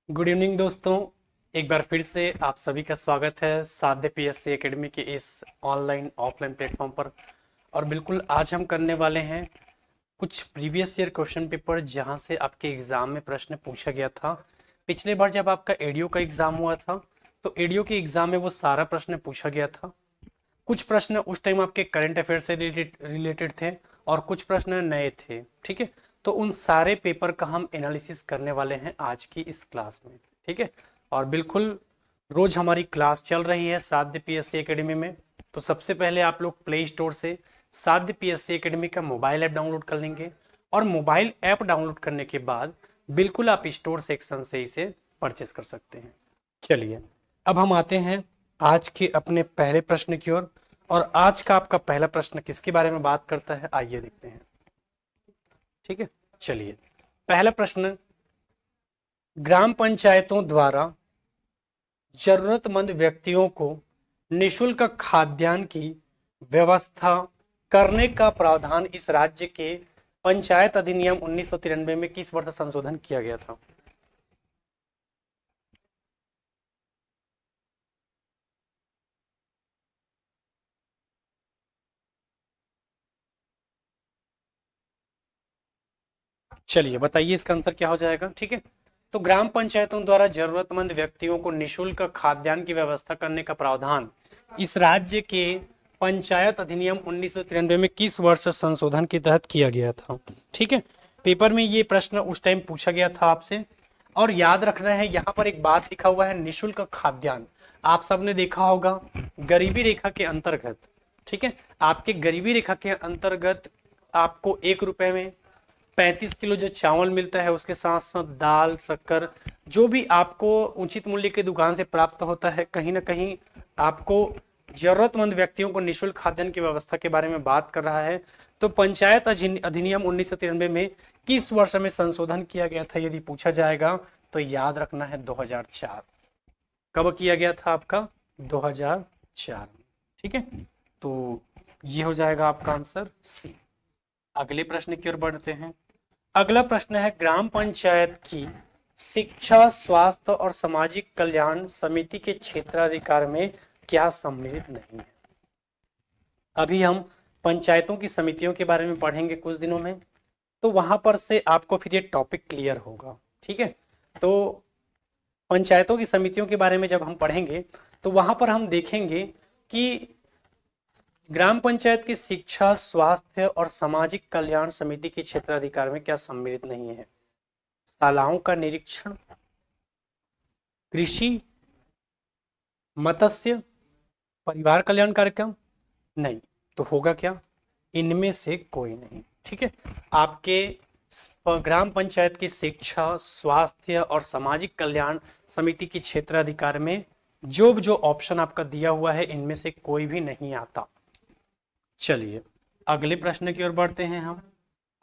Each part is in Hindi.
गुड इवनिंग दोस्तों। एक बार फिर से आप सभी का स्वागत है साध्य पीएससी एकेडमी के इस ऑनलाइन ऑफलाइन प्लेटफॉर्म पर। और बिल्कुल आज हम करने वाले हैं कुछ प्रीवियस ईयर क्वेश्चन पेपर जहां से आपके एग्जाम में प्रश्न पूछा गया था। पिछले बार जब आपका एडीओ का एग्जाम हुआ था तो एडीओ के एग्जाम में वो सारा प्रश्न पूछा गया था। कुछ प्रश्न उस टाइम आपके करंट अफेयर से रिलेटेड थे और कुछ प्रश्न नए थे। ठीक है, तो उन सारे पेपर का हम एनालिसिस करने वाले हैं आज की इस क्लास में। ठीक है, और बिल्कुल रोज हमारी क्लास चल रही है साध्य पीएससी एकेडमी में। तो सबसे पहले आप लोग प्ले स्टोर से साध्य पीएससी एकेडमी का मोबाइल ऐप डाउनलोड कर लेंगे और मोबाइल ऐप डाउनलोड करने के बाद बिल्कुल आप स्टोर सेक्शन से इसे परचेस कर सकते हैं। चलिए अब हम आते हैं आज के अपने पहले प्रश्न की ओर। और आज का आपका पहला प्रश्न किसके बारे में बात करता है, आइए देखते हैं। ठीक है, चलिए पहला प्रश्न, ग्राम पंचायतों द्वारा जरूरतमंद व्यक्तियों को निशुल्क खाद्यान्न की व्यवस्था करने का प्रावधान इस राज्य के पंचायत अधिनियम 1993 में किस वर्ष संशोधन किया गया था? चलिए बताइए इसका आंसर क्या हो जाएगा। ठीक है, तो ग्राम पंचायतों द्वारा जरूरतमंद व्यक्तियों को निशुल्क खाद्यान्न की व्यवस्था करने का प्रावधान इस राज्य के पंचायत अधिनियम 1993 में किस वर्ष संशोधन के तहत किया गया था? ठीक है, पेपर में ये प्रश्न उस टाइम पूछा गया था आपसे। और याद रखना है यहाँ पर एक बात लिखा हुआ है, निशुल्क खाद्यान्न। आप सबने देखा होगा गरीबी रेखा के अंतर्गत, ठीक है, आपके गरीबी रेखा के अंतर्गत आपको 1 रुपए में 35 किलो जो चावल मिलता है, उसके साथ साथ दाल शक्कर जो भी आपको उचित मूल्य की दुकान से प्राप्त होता है, कहीं ना कहीं आपको जरूरतमंद व्यक्तियों को निःशुल्क खाद्यान्न की व्यवस्था के बारे में बात कर रहा है। तो पंचायत अधिनियम 1993 में किस वर्ष में संशोधन किया गया था यदि पूछा जाएगा तो याद रखना है 2004। कब किया गया था आपका? 2004। ठीक है, तो ये हो जाएगा आपका आंसर सी। अगले प्रश्न की ओर बढ़ते हैं। अगला प्रश्न है, ग्राम पंचायत की शिक्षा स्वास्थ्य और सामाजिक कल्याण समिति के क्षेत्राधिकार में क्या सम्मिलित नहीं है? अभी हम पंचायतों की समितियों के बारे में पढ़ेंगे कुछ दिनों में, तो वहां पर से आपको फिर ये टॉपिक क्लियर होगा। ठीक है, तो पंचायतों की समितियों के बारे में जब हम पढ़ेंगे तो वहां पर हम देखेंगे कि ग्राम पंचायत की शिक्षा स्वास्थ्य और सामाजिक कल्याण समिति के क्षेत्राधिकार में क्या सम्मिलित नहीं है? शालाओं का निरीक्षण, कृषि, मत्स्य, परिवार कल्याण कार्यक्रम? नहीं, तो होगा क्या? इनमें से कोई नहीं। ठीक है, आपके ग्राम पंचायत की शिक्षा स्वास्थ्य और सामाजिक कल्याण समिति की क्षेत्राधिकार में जो जो ऑप्शन आपका दिया हुआ है इनमें से कोई भी नहीं आता। चलिए अगले प्रश्न की ओर बढ़ते हैं हम।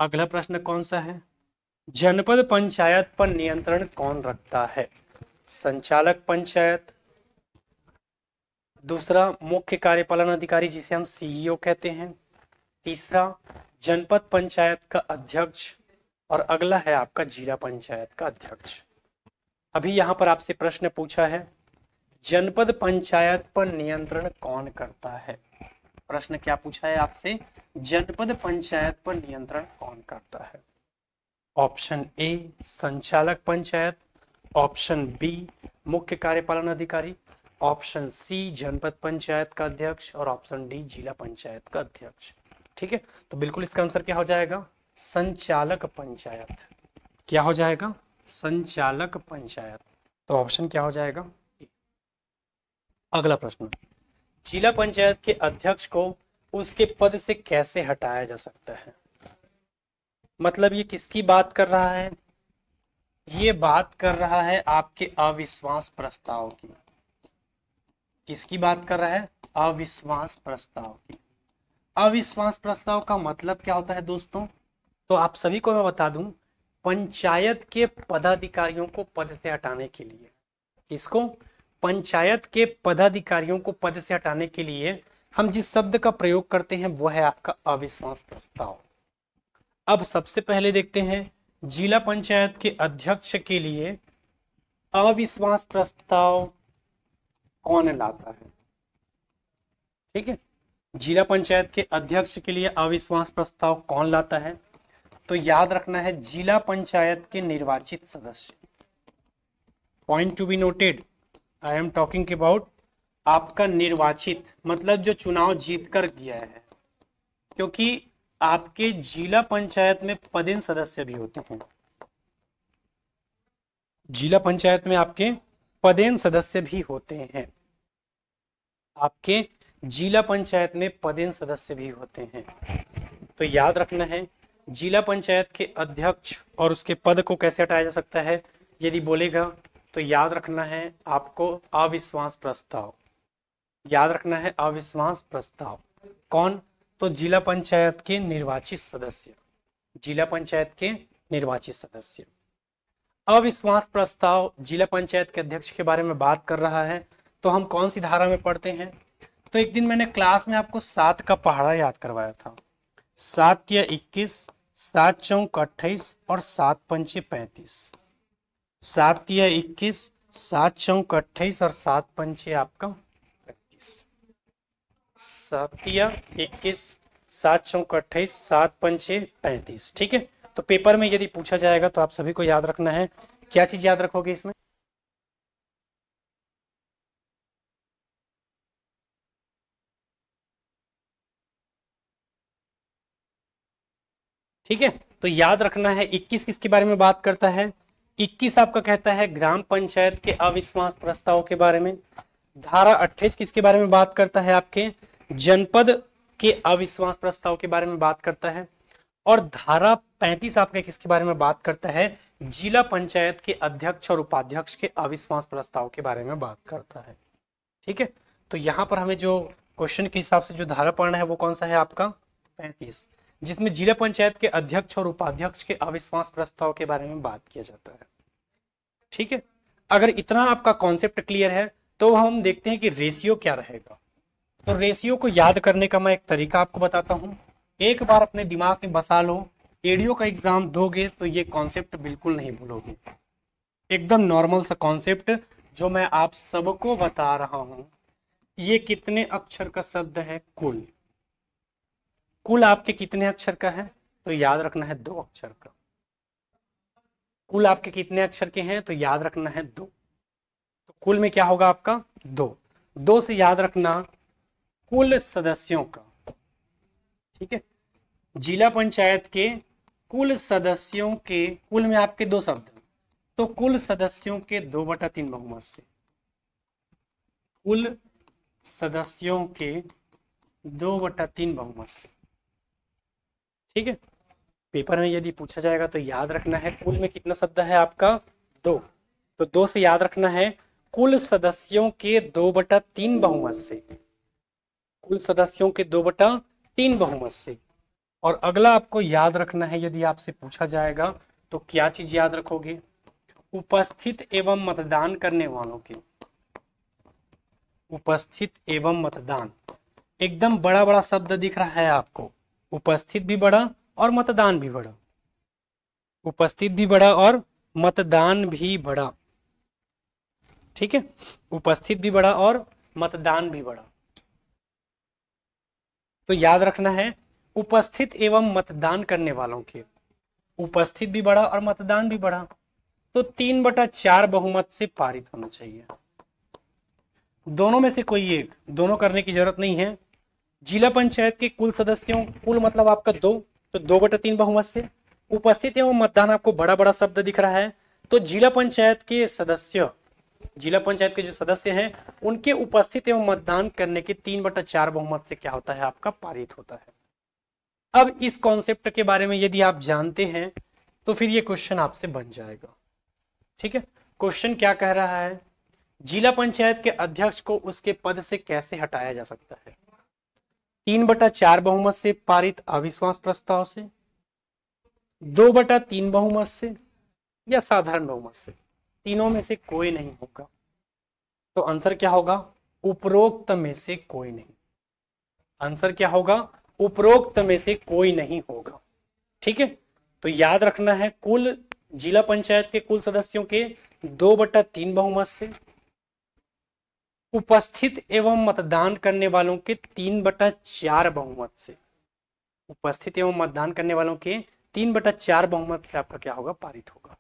अगला प्रश्न कौन सा है? जनपद पंचायत पर नियंत्रण कौन रखता है? संचालक पंचायत, दूसरा मुख्य कार्यपालन अधिकारी जिसे हम सीईओ कहते हैं, तीसरा जनपद पंचायत का अध्यक्ष और अगला है आपका जिला पंचायत का अध्यक्ष। अभी यहां पर आपसे प्रश्न पूछा है, जनपद पंचायत पर नियंत्रण कौन करता है? प्रश्न क्या पूछा है आपसे? जनपद पंचायत पर नियंत्रण कौन करता है? ऑप्शन ए संचालक पंचायत, ऑप्शन बी मुख्य कार्यपालन अधिकारी, ऑप्शन सी जनपद पंचायत का अध्यक्ष और ऑप्शन डी जिला पंचायत का अध्यक्ष। ठीक है, तो बिल्कुल इसका आंसर क्या हो जाएगा? संचालक पंचायत। क्या हो जाएगा? संचालक पंचायत। तो ऑप्शन क्या हो जाएगा? अगला प्रश्न, जिला पंचायत के अध्यक्ष को उसके पद से कैसे हटाया जा सकता है? मतलब ये किसकी बात कर रहा है? ये बात कर रहा है आपके अविश्वास प्रस्ताव की। किसकी बात कर रहा है? अविश्वास प्रस्ताव की। अविश्वास प्रस्ताव का मतलब क्या होता है दोस्तों? तो आप सभी को मैं बता दूं, पंचायत के पदाधिकारियों को पद से हटाने के लिए, किसको? पंचायत के पदाधिकारियों को पद से हटाने के लिए हम जिस शब्द का प्रयोग करते हैं वो है आपका अविश्वास प्रस्ताव। अब सबसे पहले देखते हैं जिला पंचायत के अध्यक्ष के लिए अविश्वास प्रस्ताव कौन लाता है? ठीक है, जिला पंचायत के अध्यक्ष के लिए अविश्वास प्रस्ताव कौन लाता है? तो याद रखना है जिला पंचायत के निर्वाचित सदस्य। Point to be noted, I am talking about आपका निर्वाचित, मतलब जो चुनाव जीत कर गया है, क्योंकि आपके जिला पंचायत में पदेन सदस्य भी होते हैं। जिला पंचायत में आपके पदेन सदस्य भी होते हैं। आपके जिला पंचायत में पदेन सदस्य भी होते हैं। तो याद रखना है जिला पंचायत के अध्यक्ष और उसके पद को कैसे हटाया जा सकता है यदि बोलेगा, तो याद रखना है आपको अविश्वास प्रस्ताव। याद रखना है अविश्वास प्रस्ताव। कौन? तो जिला पंचायत के निर्वाचित सदस्य। जिला पंचायत के निर्वाचित सदस्य। अविश्वास प्रस्ताव जिला पंचायत के अध्यक्ष के बारे में बात कर रहा है, तो हम कौन सी धारा में पढ़ते हैं? तो एक दिन मैंने क्लास में आपको 7 का पहाड़ा याद करवाया था। 7 या 21, 7 चौक 28 और 7 पंचे 35। 7 या 21, 7 चौक 28 और 7 पंचे आपका 35। 7 या 21, 7 चौक 28, 7 पंचे 35। ठीक है, तो पेपर में यदि पूछा जाएगा तो आप सभी को याद रखना है। क्या चीज याद रखोगे इसमें? ठीक है, तो याद रखना है 21 किसके बारे में बात करता है? 21 आपका कहता है ग्राम पंचायत के अविश्वास प्रस्ताव के बारे में। धारा 28 किसके बारे में बात करता है? आपके जनपद के अविश्वास प्रस्ताव के बारे में बात करता है। और धारा 35 आपके किसके बारे में बात करता है? जिला पंचायत के अध्यक्ष और उपाध्यक्ष के अविश्वास प्रस्ताव के बारे में बात करता है। ठीक है, तो यहाँ पर हमें जो क्वेश्चन के हिसाब से जो धारा पढ़ना है वो कौन सा है आपका? 35, जिसमें जिला पंचायत के अध्यक्ष और उपाध्यक्ष के अविश्वास प्रस्ताव के बारे में बात किया जाता है। ठीक है, अगर इतना आपका कॉन्सेप्ट क्लियर है तो हम देखते हैं कि रेशियो क्या रहेगा। तो रेशियो को याद करने का मैं एक तरीका आपको बताता हूं, एक बार अपने दिमाग में बसा लो। एडीओ का एग्जाम दोगे तो ये कॉन्सेप्ट बिल्कुल नहीं भूलोगे। एकदम नॉर्मल सा कॉन्सेप्ट जो मैं आप सबको बता रहा हूं। ये कितने अक्षर का शब्द है? कुल। कुल आपके कितने अक्षर का है? तो याद रखना है 2 अक्षर का। कुल आपके कितने अक्षर के हैं? तो याद रखना है 2। तो कुल में क्या होगा आपका? 2। 2 से याद रखना कुल सदस्यों का। ठीक है, जिला पंचायत के कुल सदस्यों के, कुल में आपके 2 शब्द, तो कुल सदस्यों के 2/3 बहुमत से। कुल सदस्यों के 2/3 बहुमत से। ठीक है, पेपर में यदि पूछा जाएगा तो याद रखना है कुल में कितना शब्द है आपका? 2। तो 2 से याद रखना है कुल सदस्यों के 2/3 बहुमत से। कुल सदस्यों के 2/3 बहुमत से। और अगला आपको याद रखना है, यदि आपसे पूछा जाएगा तो क्या चीज याद रखोगे? उपस्थित एवं मतदान करने वालों के। उपस्थित एवं मतदान, एकदम बड़ा बड़ा शब्द दिख रहा है आपको। उपस्थित भी बड़ा और मतदान भी बड़ा। उपस्थित भी बड़ा और मतदान भी बड़ा। ठीक है, उपस्थित भी बड़ा और मतदान भी बड़ा। तो याद रखना है उपस्थित एवं मतदान करने वालों के। उपस्थित भी बड़ा और मतदान भी बड़ा, तो 3/4 बहुमत से पारित होना चाहिए। दोनों में से कोई एक, दोनों करने की जरूरत नहीं है। जिला पंचायत के कुल सदस्यों, कुल मतलब आपका 2, तो 2/3 बहुमत से। उपस्थित एवं मतदान आपको बड़ा बड़ा शब्द दिख रहा है, तो जिला पंचायत के सदस्य, जिला पंचायत के जो सदस्य हैं उनके उपस्थित एवं मतदान करने के 3/4 बहुमत से क्या होता है आपका? पारित होता है। अब इस कॉन्सेप्ट के बारे में यदि आप जानते हैं तो फिर ये क्वेश्चन आपसे बन जाएगा। ठीक है, क्वेश्चन क्या कह रहा है? जिला पंचायत के अध्यक्ष को उसके पद से कैसे हटाया जा सकता है? 3/4 बहुमत से पारित अविश्वास प्रस्ताव से, 2/3 बहुमत से, या साधारण बहुमत से। तीनों में से कोई नहीं होगा। तो आंसर क्या होगा? उपरोक्त में से कोई नहीं। आंसर क्या होगा? उपरोक्त में से कोई नहीं होगा। ठीक है, तो याद रखना है कुल जिला पंचायत के कुल सदस्यों के 2/3 बहुमत से, उपस्थित एवं मतदान करने वालों के 3/4 बहुमत से, उपस्थित एवं मतदान करने वालों के 3/4 बहुमत से आपका क्या होगा, पारित होगा।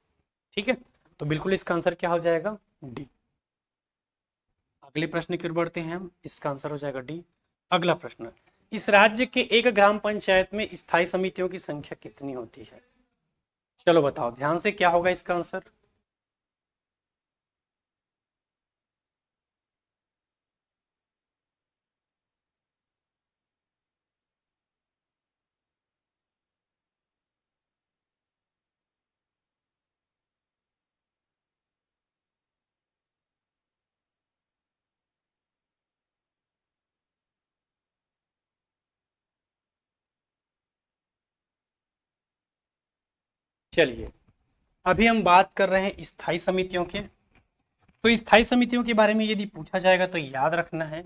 ठीक है, तो बिल्कुल इसका आंसर क्या हो जाएगा, डी। अगले प्रश्न की ओर बढ़ते हैं हम, इसका आंसर हो जाएगा डी। अगला प्रश्न, इस राज्य के एक ग्राम पंचायत में स्थायी समितियों की संख्या कितनी होती है? चलो बताओ ध्यान से, क्या होगा इसका आंसर? चलिए, अभी हम बात कर रहे हैं स्थायी समितियों के। तो स्थायी समितियों के बारे में यदि पूछा जाएगा तो याद रखना है,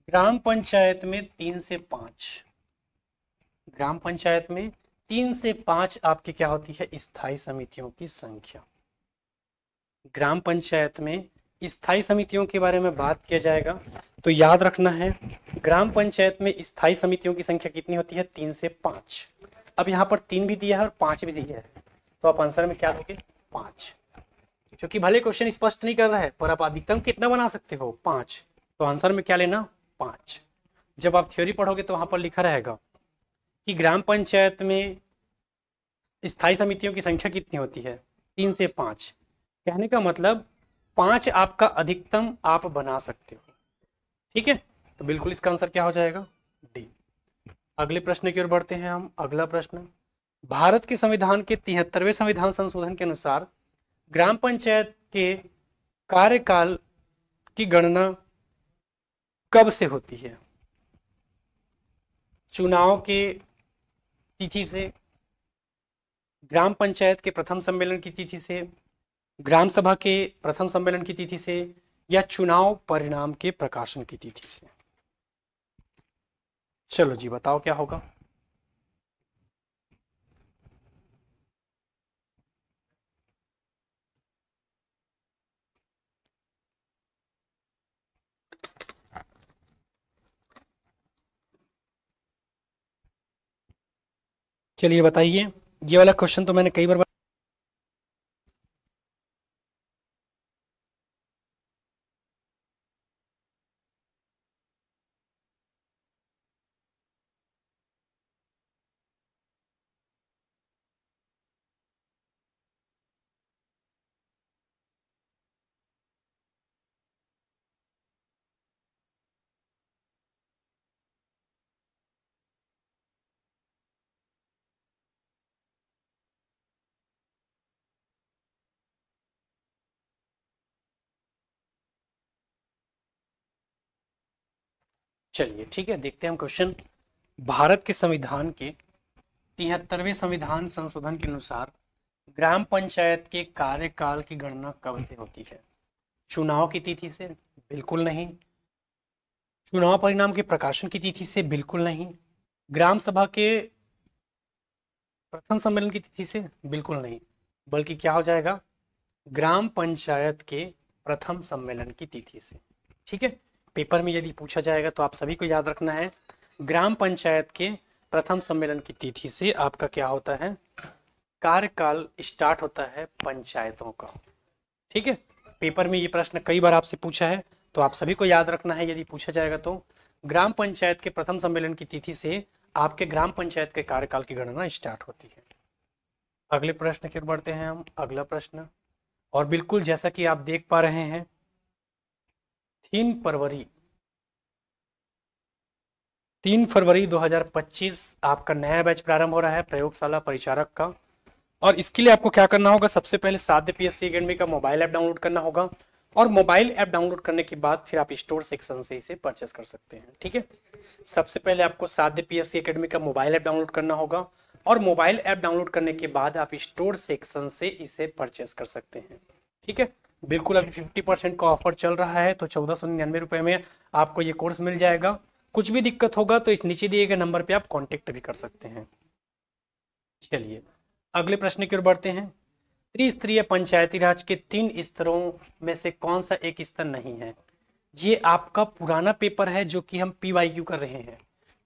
ग्राम पंचायत में 3 से 5, ग्राम पंचायत में 3 से 5 आपकी क्या होती है, स्थायी समितियों की संख्या। ग्राम पंचायत में स्थायी समितियों के बारे में बात किया जाएगा तो याद रखना है, ग्राम पंचायत में स्थायी समितियों की संख्या कितनी होती है, 3 से 5। अब यहाँ पर 3 भी दिया है और 5 भी दिया है, तो आप आंसर में क्या दोगे, 5। क्योंकि भले क्वेश्चन स्पष्ट नहीं कर रहा है पर आप अधिकतम कितना बना सकते हो, 5। तो आंसर में क्या लेना, 5। जब आप थ्योरी पढ़ोगे तो वहां पर लिखा रहेगा कि ग्राम पंचायत में स्थायी समितियों की संख्या कितनी होती है, 3 से 5। कहने का मतलब 5 आपका अधिकतम आप बना सकते हो। ठीक है, तो बिल्कुल इसका आंसर क्या हो जाएगा, डी। अगले प्रश्न की ओर बढ़ते हैं हम। अगला प्रश्न, भारत के संविधान के 73वें संविधान संशोधन के अनुसार ग्राम पंचायत के कार्यकाल की गणना कब से होती है? चुनाव के तिथि से, ग्राम पंचायत के प्रथम सम्मेलन की तिथि से, ग्राम सभा के प्रथम सम्मेलन की तिथि से, या चुनाव परिणाम के प्रकाशन की तिथि से? चलो जी बताओ क्या होगा। चलिए बताइए, ये वाला क्वेश्चन तो मैंने कई बार चलिए ठीक है, देखते हैं हम क्वेश्चन। भारत के संविधान के 73वें संविधान संशोधन के अनुसार ग्राम पंचायत के कार्यकाल की गणना कब से होती है? चुनाव की तिथि से? बिल्कुल नहीं। चुनाव परिणाम के प्रकाशन की तिथि से? बिल्कुल नहीं। ग्राम सभा के प्रथम सम्मेलन की तिथि से? बिल्कुल नहीं। बल्कि क्या हो जाएगा, ग्राम पंचायत के प्रथम सम्मेलन की तिथि से। ठीक है, पेपर में यदि पूछा जाएगा तो आप सभी को याद रखना है, ग्राम पंचायत के प्रथम सम्मेलन की तिथि से आपका क्या होता है, कार्यकाल स्टार्ट होता है पंचायतों का। ठीक है, पेपर में ये प्रश्न कई बार आपसे पूछा है तो आप सभी को याद रखना है, यदि पूछा जाएगा तो ग्राम पंचायत के प्रथम सम्मेलन की तिथि से आपके ग्राम पंचायत के कार्यकाल की गणना स्टार्ट होती है। अगले प्रश्न की ओर बढ़ते हैं हम। अगला प्रश्न, और बिल्कुल जैसा कि आप देख पा रहे हैं, 3 फरवरी 2025 आपका नया बैच प्रारंभ हो रहा है प्रयोगशाला परिचारक का। और इसके लिए आपको क्या करना होगा, सबसे पहले साध्य पीएससी एकेडमी का मोबाइल ऐप डाउनलोड करना होगा, और मोबाइल ऐप डाउनलोड करने के बाद फिर आप स्टोर सेक्शन से इसे परचेस कर सकते हैं। ठीक है, सबसे पहले आपको साध्य पीएससी एकेडमी का मोबाइल ऐप डाउनलोड करना होगा, और मोबाइल ऐप डाउनलोड करने के बाद आप स्टोर सेक्शन से इसे परचेस कर सकते हैं। ठीक है, बिल्कुल अभी 50% का ऑफर चल रहा है, तो 1499 रुपए में आपको ये कोर्स मिल जाएगा। कुछ भी दिक्कत होगा तो इस नीचे दिए गए नंबर पे आप कांटेक्ट भी कर सकते हैं। चलिए अगले प्रश्न की ओर बढ़ते हैं। त्रिस्तरीय पंचायती राज के 3 स्तरों में से कौन सा एक स्तर नहीं है? ये आपका पुराना पेपर है जो कि हम पीवाईक्यू कर रहे हैं,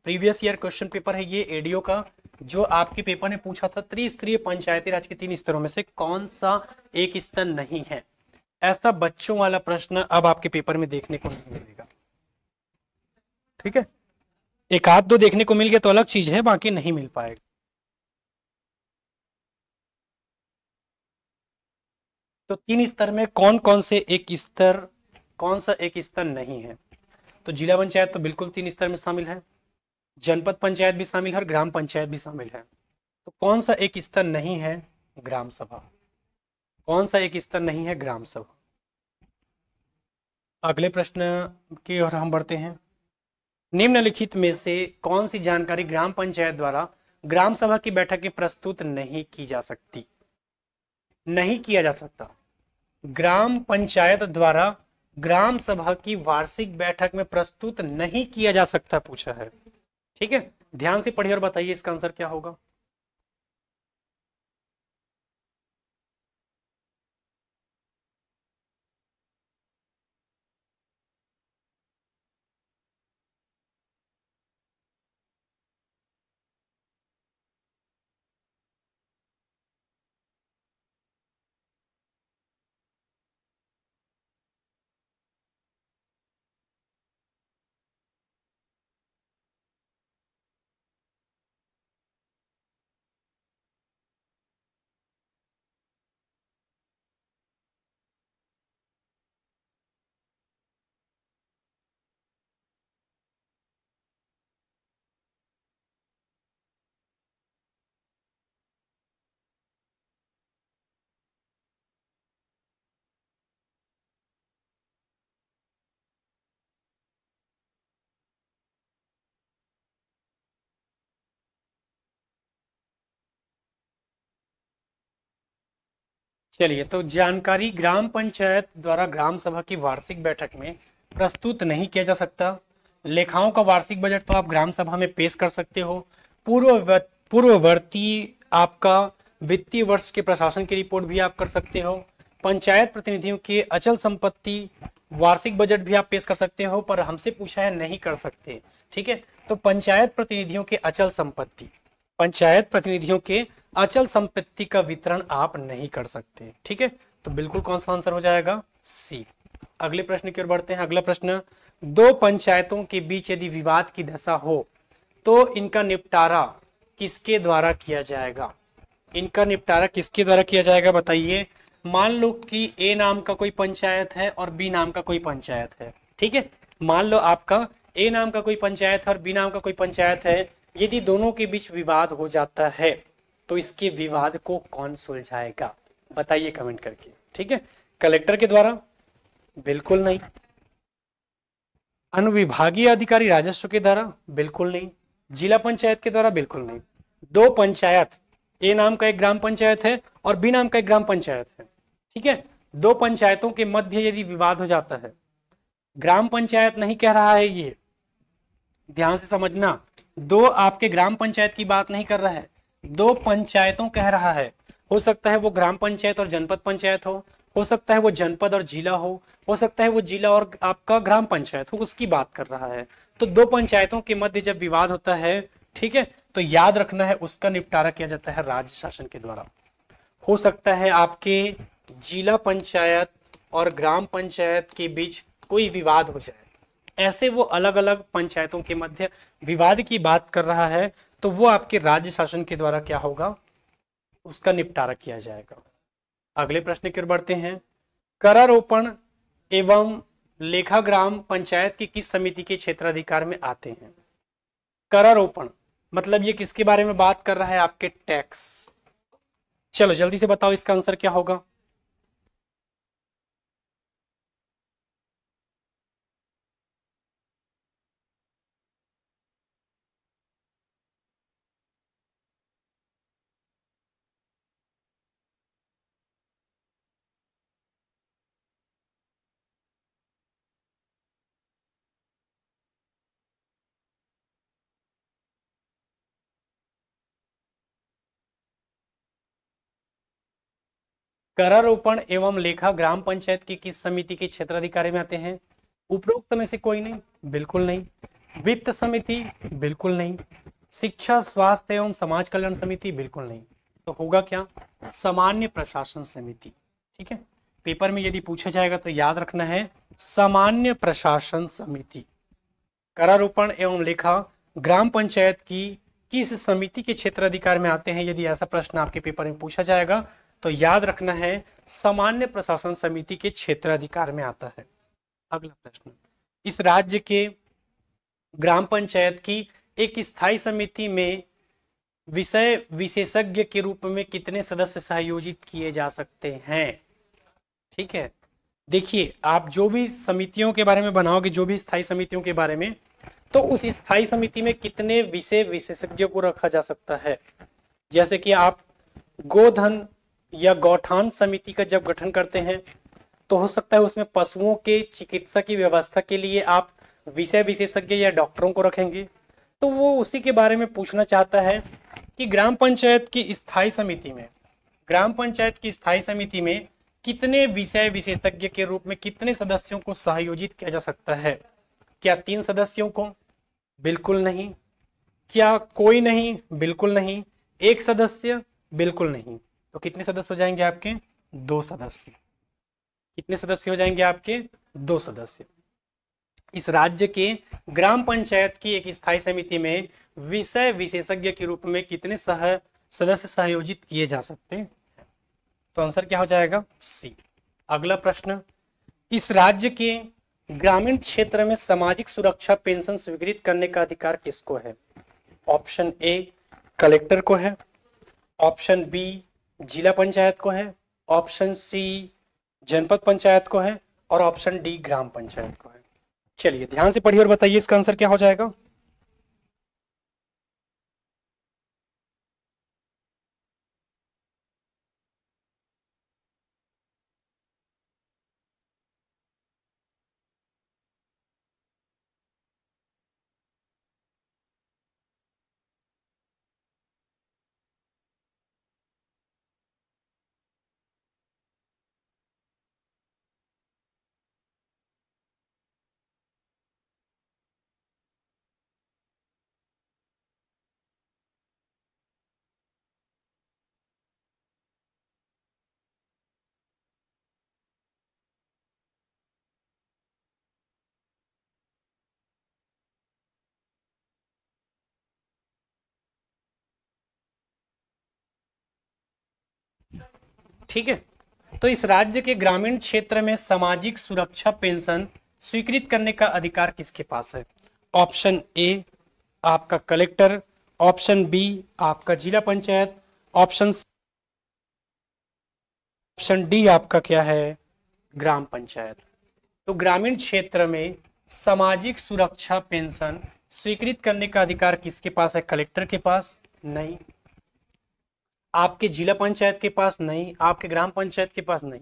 प्रीवियस ईयर क्वेश्चन पेपर है ये एडीओ का, जो आपके पेपर ने पूछा था त्रिस्तरीय पंचायती राज के 3 स्तरों में से कौन सा एक स्तर नहीं है। ऐसा बच्चों वाला प्रश्न अब आपके पेपर में देखने को नहीं मिलेगा। ठीक है, एक आध दो देखने को मिल गया तो अलग चीज है, बाकी नहीं मिल पाएगा। तो 3 स्तर में कौन कौन से एक स्तर, कौन सा एक स्तर नहीं है? तो जिला पंचायत तो बिल्कुल 3 स्तर में शामिल है, जनपद पंचायत भी शामिल है और ग्राम पंचायत भी शामिल है। तो कौन सा एक स्तर नहीं है? ग्राम सभा। कौन सा एक स्तर नहीं है? ग्राम सभा। अगले प्रश्न की ओर हम बढ़ते हैं। निम्नलिखित में से कौन सी जानकारी ग्राम पंचायत द्वारा ग्राम सभा की बैठक में प्रस्तुत नहीं की जा सकती? नहीं किया जा सकता। ग्राम पंचायत द्वारा ग्राम सभा की वार्षिक बैठक में प्रस्तुत नहीं किया जा सकता पूछा है। ठीक है, ध्यान से पढ़िए और बताइए इसका आंसर क्या होगा। चलिए, तो जानकारी ग्राम पंचायत द्वारा ग्राम सभा की वार्षिक बैठक में प्रस्तुत नहीं किया जा सकता। लेखाओं का वार्षिक बजट तो आप ग्राम सभा में पेश कर सकते हो। पूर्ववर्ती आपका वित्तीय वर्ष के प्रशासन की रिपोर्ट भी आप कर सकते हो। पंचायत प्रतिनिधियों के अचल संपत्ति वार्षिक बजट भी आप पेश कर सकते हो, पर हमसे पूछा है नहीं कर सकते। ठीक है, तो पंचायत प्रतिनिधियों के अचल संपत्ति का वितरण आप नहीं कर सकते। ठीक है, तो बिल्कुल कौन सा आंसर हो जाएगा? सी। अगले प्रश्न की ओर बढ़ते हैं। अगला प्रश्न, दो पंचायतों के बीच यदि विवाद की दशा हो तो इनका निपटारा किसके द्वारा किया जाएगा? इनका निपटारा किसके द्वारा किया जाएगा बताइए। मान लो कि ए नाम का कोई पंचायत है और बी नाम का कोई पंचायत है। ठीक है, मान लो आपका ए नाम का कोई पंचायत है और बी नाम का कोई पंचायत है। यदि दोनों के बीच विवाद हो जाता है तो इसके विवाद को कौन सुलझाएगा? बताइए कमेंट करके। ठीक है, कलेक्टर के द्वारा? बिल्कुल नहीं। अनुविभागीय अधिकारी राजस्व के द्वारा? बिल्कुल नहीं। जिला पंचायत के द्वारा? बिल्कुल नहीं। दो पंचायत, ए नाम का एक ग्राम पंचायत है और बी नाम का एक ग्राम पंचायत है। ठीक है, दो पंचायतों के मध्य यदि विवाद हो जाता है, ग्राम पंचायत नहीं कह रहा है ये, ध्यान से समझना, दो आपके ग्राम पंचायत की बात नहीं कर रहा है, दो पंचायतों कह रहा है। हो सकता है वो ग्राम पंचायत और जनपद पंचायत हो सकता है वो जनपद और जिला हो सकता है वो जिला और आपका ग्राम पंचायत हो, उसकी बात कर रहा है। तो दो पंचायतों के मध्य जब विवाद होता है, ठीक है, तो याद रखना है उसका निपटारा किया जाता है राज्य शासन के द्वारा। हो सकता है आपके जिला पंचायत और ग्राम पंचायत के बीच कोई विवाद हो जाए, ऐसे वो अलग अलग पंचायतों के मध्य विवाद की बात कर रहा है, तो वो आपके राज्य शासन के द्वारा क्या होगा? उसका निपटारा किया जाएगा। अगले प्रश्न की ओर बढ़ते हैं। करारोपण एवं लेखा ग्राम पंचायत की किस समिति के क्षेत्राधिकार में आते हैं? करारोपण मतलब ये किसके बारे में बात कर रहा है? आपके टैक्स। चलो जल्दी से बताओ इसका आंसर क्या होगा। करारोपण एवं लेखा ग्राम पंचायत की किस समिति के क्षेत्राधिकारी में आते हैं? उपरोक्त में से कोई नहीं, बिल्कुल नहीं। वित्त समिति, बिल्कुल नहीं। शिक्षा स्वास्थ्य एवं समाज कल्याण समिति, बिल्कुल नहीं। तो होगा क्या? सामान्य प्रशासन समिति। ठीक है, पेपर में यदि पूछा जाएगा तो याद रखना है सामान्य प्रशासन समिति। करारोपण एवं लेखा ग्राम पंचायत की किस समिति के क्षेत्राधिकार में आते हैं? यदि ऐसा प्रश्न आपके पेपर में पूछा जाएगा तो याद रखना है सामान्य प्रशासन समिति के क्षेत्राधिकार में आता है। अगला प्रश्न, इस राज्य के ग्राम पंचायत की एक स्थायी समिति में विषय विशेषज्ञ के रूप में कितने सदस्य सहयोजित किए जा सकते हैं? ठीक है, देखिए आप जो भी समितियों के बारे में बनाओगे, जो भी स्थायी समितियों के बारे में, तो उस स्थायी समिति में कितने विषय विशेषज्ञों को रखा जा सकता है। जैसे कि आप गोधन या गौठान समिति का जब गठन करते हैं तो हो सकता है उसमें पशुओं के चिकित्सा की व्यवस्था के लिए आप विषय विशेषज्ञ या डॉक्टरों को रखेंगे। तो वो उसी के बारे में पूछना चाहता है कि ग्राम पंचायत की स्थायी समिति में, ग्राम पंचायत की स्थायी समिति में कितने विषय विशेषज्ञ के रूप में कितने सदस्यों को सहयोजित किया जा सकता है? क्या 3 सदस्यों को? बिल्कुल नहीं। क्या कोई नहीं? बिल्कुल नहीं। 1 सदस्य? बिल्कुल नहीं। तो कितने सदस्य हो जाएंगे आपके? 2 सदस्य। कितने सदस्य हो जाएंगे आपके? 2 सदस्य। इस राज्य के ग्राम पंचायत की एक स्थायी समिति में विषय विशेषज्ञ के रूप में कितने सदस्य सहयोजित किए जा सकते हैं? तो आंसर क्या हो जाएगा? सी। अगला प्रश्न, इस राज्य के ग्रामीण क्षेत्र में सामाजिक सुरक्षा पेंशन स्वीकृत करने का अधिकार किसको है? ऑप्शन ए कलेक्टर को है, ऑप्शन बी जिला पंचायत को है, ऑप्शन सी जनपद पंचायत को है और ऑप्शन डी ग्राम पंचायत को है। चलिए ध्यान से पढ़िए और बताइए इसका आंसर क्या हो जाएगा। ठीक है, तो इस राज्य के ग्रामीण क्षेत्र में सामाजिक सुरक्षा पेंशन स्वीकृत करने का अधिकार किसके पास है? ऑप्शन ए आपका कलेक्टर, ऑप्शन बी आपका जिला पंचायत, ऑप्शन डी आपका क्या है? ग्राम पंचायत। तो ग्रामीण क्षेत्र में सामाजिक सुरक्षा पेंशन स्वीकृत करने का अधिकार किसके पास है? कलेक्टर के पास? नहीं। आपके जिला पंचायत के पास? नहीं। आपके ग्राम पंचायत के पास? नहीं।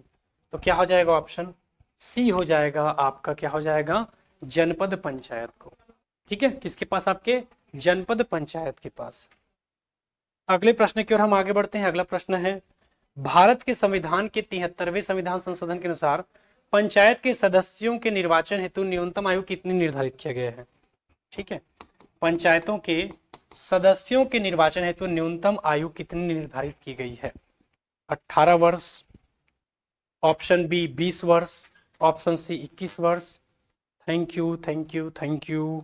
तो क्या हो जाएगा? ऑप्शन सी हो जाएगा आपका। क्या हो जाएगा? जनपद पंचायत को। ठीक है, किसके पास? आपके जनपद पंचायत के पास। अगले प्रश्न की ओर हम आगे बढ़ते हैं। अगला प्रश्न है, भारत के संविधान के 73वें संविधान संशोधन के अनुसार पंचायत के सदस्यों के निर्वाचन हेतु न्यूनतम आयु कितनी निर्धारित किया गया है? ठीक है, पंचायतों के सदस्यों के निर्वाचन हेतु न्यूनतम आयु कितनी निर्धारित की गई है? 18 वर्ष, ऑप्शन बी 20 वर्ष, ऑप्शन सी 21 वर्ष। Thank you, thank you, thank you.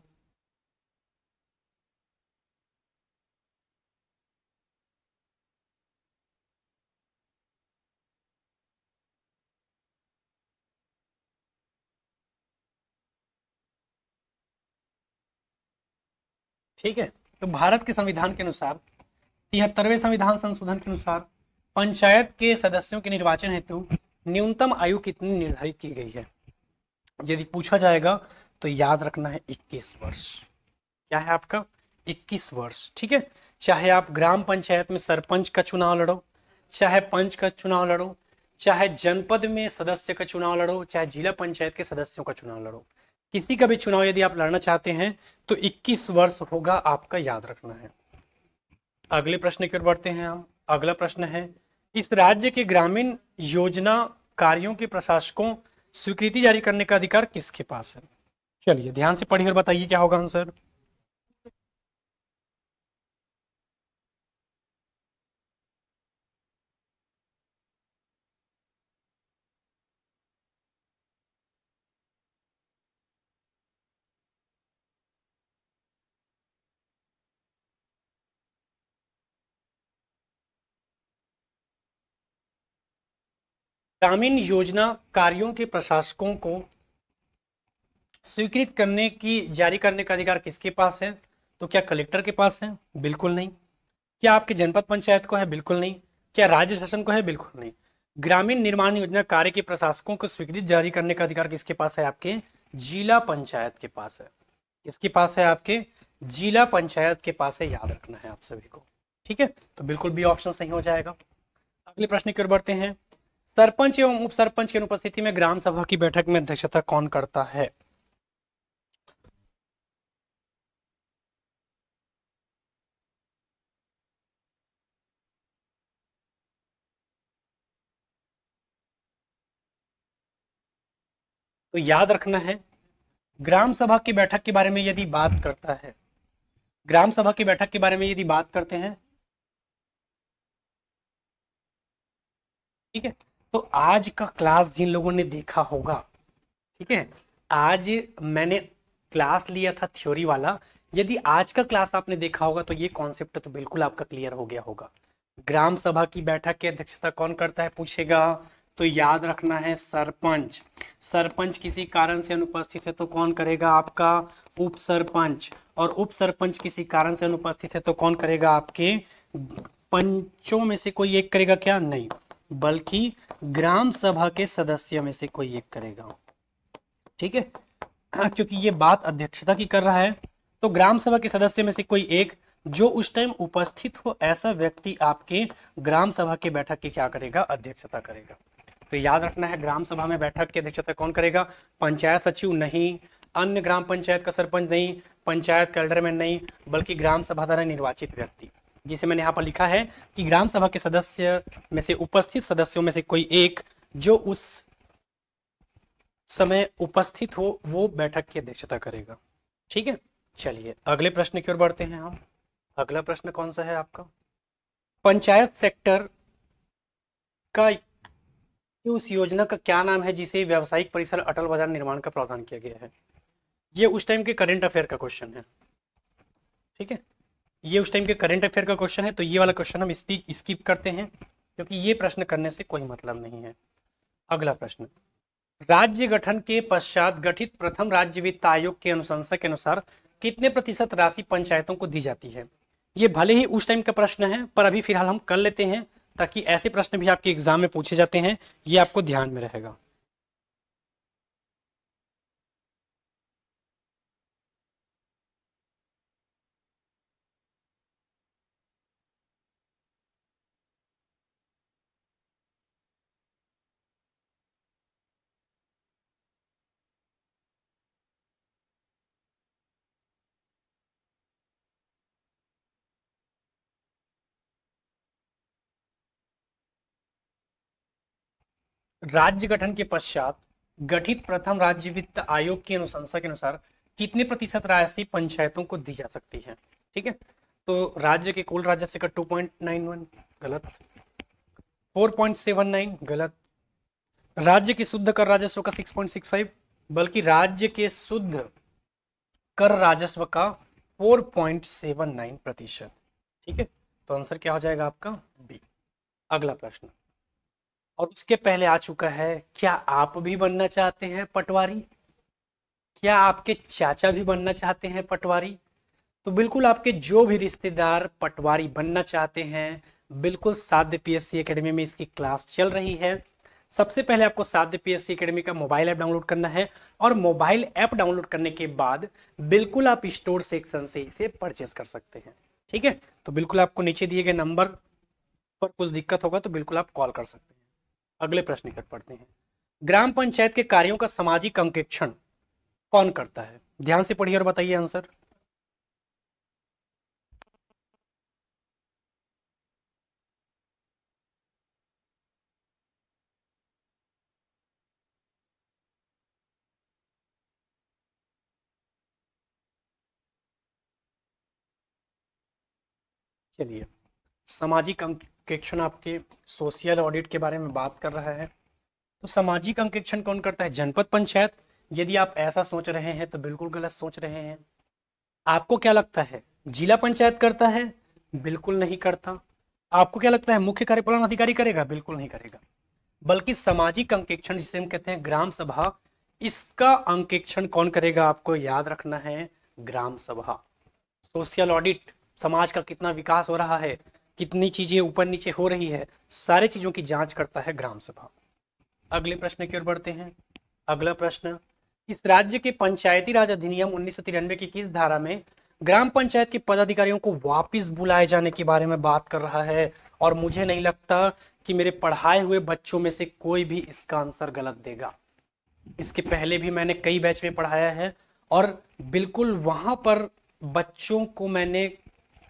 ठीक है, तो भारत के संविधान के अनुसार 73वें संविधान संशोधन के अनुसार पंचायत के सदस्यों के निर्वाचन हेतु न्यूनतम आयु कितनी निर्धारित की गई है? यदि पूछा जाएगा तो याद रखना है 21 वर्ष। क्या है आपका? 21 वर्ष। ठीक है, चाहे आप ग्राम पंचायत में सरपंच का चुनाव लड़ो, चाहे पंच का चुनाव लड़ो, चाहे जनपद में सदस्य का चुनाव लड़ो, चाहे जिला पंचायत के सदस्यों का चुनाव लड़ो, किसी का भी चुनाव यदि आप लड़ना चाहते हैं तो 21 वर्ष होगा आपका, याद रखना है। अगले प्रश्न की ओर बढ़ते हैं हम। अगला प्रश्न है, इस राज्य के ग्रामीण योजना कार्यों के प्रशासकों स्वीकृति जारी करने का अधिकार किसके पास है? चलिए ध्यान से पढ़िए और बताइए क्या होगा आंसर। ग्रामीण योजना कार्यों के प्रशासकों को स्वीकृत करने की जारी करने का अधिकार किसके पास है? तो क्या कलेक्टर के पास है? बिल्कुल नहीं। क्या आपके जनपद पंचायत को है? बिल्कुल नहीं। क्या राज्य शासन को है? बिल्कुल नहीं। ग्रामीण निर्माण योजना कार्य के प्रशासकों को स्वीकृति जारी करने का अधिकार किसके पास है? आपके जिला पंचायत के पास है। किसके पास है? आपके जिला पंचायत के पास है, याद रखना है आप सभी को। ठीक है, तो बिल्कुल बी ऑप्शन सही हो जाएगा। अगले प्रश्न की ओर बढ़ते हैं। सरपंच एवं उप सरपंच की अनुपस्थिति में ग्राम सभा की बैठक में अध्यक्षता कौन करता है? तो याद रखना है, ग्राम सभा की बैठक के बारे में यदि बात करता है, ग्राम सभा की बैठक के बारे में यदि बात करते हैं, ठीक है, तो आज का क्लास जिन लोगों ने देखा होगा, ठीक है, आज मैंने क्लास लिया था थ्योरी वाला, यदि आज का क्लास आपने देखा होगा तो ये कॉन्सेप्ट तो बिल्कुल आपका क्लियर हो गया होगा। ग्राम सभा की बैठक की अध्यक्षता कौन करता है पूछेगा, तो याद रखना है सरपंच। सरपंच किसी कारण से अनुपस्थित है तो कौन करेगा? आपका उप सरपंच। और उप सरपंच किसी कारण से अनुपस्थित है तो कौन करेगा? आपके पंचों में से कोई एक करेगा क्या? नहीं, बल्कि ग्राम सभा के सदस्य में से कोई एक करेगा। ठीक है, हाँ, क्योंकि ये बात अध्यक्षता की कर रहा है, तो ग्राम सभा के सदस्य में से कोई एक जो उस टाइम उपस्थित हो ऐसा व्यक्ति आपके ग्राम सभा की बैठक की क्या करेगा? अध्यक्षता करेगा। तो याद रखना है, ग्राम सभा में बैठक की अध्यक्षता कौन करेगा? पंचायत सचिव नहीं, अन्य ग्राम पंचायत का सरपंच नहीं, पंचायत कैडरमैन नहीं, बल्कि ग्राम सभा द्वारा निर्वाचित व्यक्ति, जिसे मैंने यहाँ पर लिखा है कि ग्राम सभा के सदस्य में से उपस्थित सदस्यों में से कोई एक जो उस समय उपस्थित हो वो बैठक की अध्यक्षता करेगा। ठीक है, चलिए अगले प्रश्न की ओर बढ़ते हैं हम। अगला प्रश्न कौन सा है आपका? पंचायत सेक्टर का उस योजना का क्या नाम है जिसे व्यावसायिक परिसर अटल बाजार निर्माण का प्रावधान किया गया है? ये उस टाइम के करंट अफेयर का क्वेश्चन है। ठीक है, ये उस टाइम के करंट अफेयर का क्वेश्चन है, तो ये वाला क्वेश्चन हम स्किप करते हैं क्योंकि ये प्रश्न करने से कोई मतलब नहीं है। अगला प्रश्न, राज्य गठन के पश्चात गठित प्रथम राज्य वित्त आयोग की अनुशंसा के अनुसार कितने प्रतिशत राशि पंचायतों को दी जाती है? ये भले ही उस टाइम का प्रश्न है पर अभी फिलहाल हम कर लेते हैं ताकि ऐसे प्रश्न भी आपके एग्जाम में पूछे जाते हैं, ये आपको ध्यान में रहेगा। राज्य गठन के पश्चात गठित प्रथम राज्य वित्त आयोग की अनुशंसा के अनुसार कितने प्रतिशत राशि पंचायतों को दी जा सकती है? ठीक है, तो राज्य के कुल राजस्व का 2.91 गलत, 4.79 गलत, राज्य के शुद्ध कर राजस्व का 6.65, बल्कि राज्य के शुद्ध कर राजस्व का 4.79%। ठीक है, तो आंसर क्या हो जाएगा आपका? बी। अगला प्रश्न, और उसके पहले आ चुका है, क्या आप भी बनना चाहते हैं पटवारी? क्या आपके चाचा भी बनना चाहते हैं पटवारी? तो बिल्कुल आपके जो भी रिश्तेदार पटवारी बनना चाहते हैं, बिल्कुल साध्य पीएससी एकेडमी में इसकी क्लास चल रही है। सबसे पहले आपको साध्य पीएससी एकेडमी का मोबाइल ऐप डाउनलोड करना है और मोबाइल ऐप डाउनलोड करने के बाद बिल्कुल आप स्टोर सेक्शन से इसे परचेस कर सकते हैं। ठीक है, तो बिल्कुल आपको नीचे दिए गए नंबर पर कुछ दिक्कत होगा तो बिल्कुल आप कॉल कर सकते हैं। अगले प्रश्न की तरफ पढ़ते हैं। ग्राम पंचायत के कार्यों का सामाजिक अंकेक्षण कौन करता है? ध्यान से पढ़िए और बताइए आंसर। चलिए, सामाजिक अंकेक्षण आपके सोशल ऑडिट के बारे में बात कर रहा है। तो सामाजिक अंकेक्षण कौन करता है? जनपद पंचायत। यदि आप ऐसा सोच रहे हैं तो बिल्कुल गलत सोच रहे हैं। आपको क्या लगता है जिला पंचायत करता है? बिल्कुल नहीं करता। आपको क्या लगता है मुख्य कार्यपालन अधिकारी करेगा? बिल्कुल नहीं करेगा। बल्कि सामाजिक अंकेक्षण जिसे हम कहते हैं ग्राम सभा, इसका अंकेक्षण कौन करेगा? आपको याद रखना है, ग्राम सभा। सोशल ऑडिट, समाज का कितना विकास हो रहा है, कितनी चीजें ऊपर नीचे हो रही है, सारी चीजों की जांच करता है ग्राम सभा। अगले प्रश्न की ओर बढ़ते हैं। अगला प्रश्न, इस राज्य के पंचायती राज अधिनियम 1993 की किस धारा में ग्राम पंचायत के पदाधिकारियों को वापस बुलाए जाने के बारे में बात कर रहा है? और मुझे नहीं लगता कि मेरे पढ़ाए हुए बच्चों में से कोई भी इसका आंसर गलत देगा। इसके पहले भी मैंने कई बैच में पढ़ाया है और बिल्कुल वहां पर बच्चों को मैंने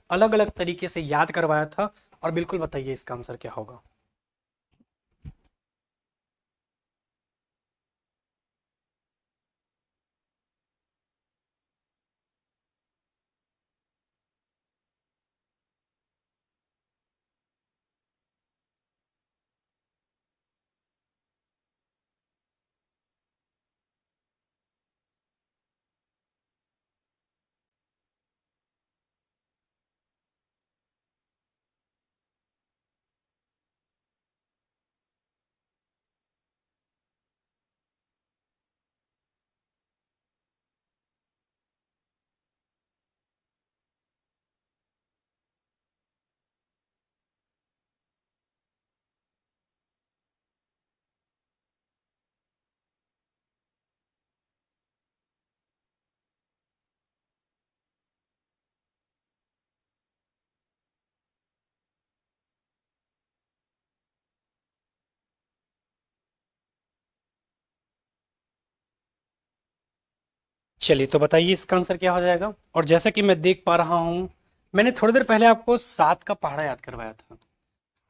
अलग अलग तरीके से याद करवाया था। और बिल्कुल बताइए इसका आंसर क्या होगा। चलिए तो बताइए इसका आंसर क्या हो जाएगा। और जैसा कि मैं देख पा रहा हूं, मैंने थोड़ी देर पहले आपको 7 का पहाड़ा याद करवाया था।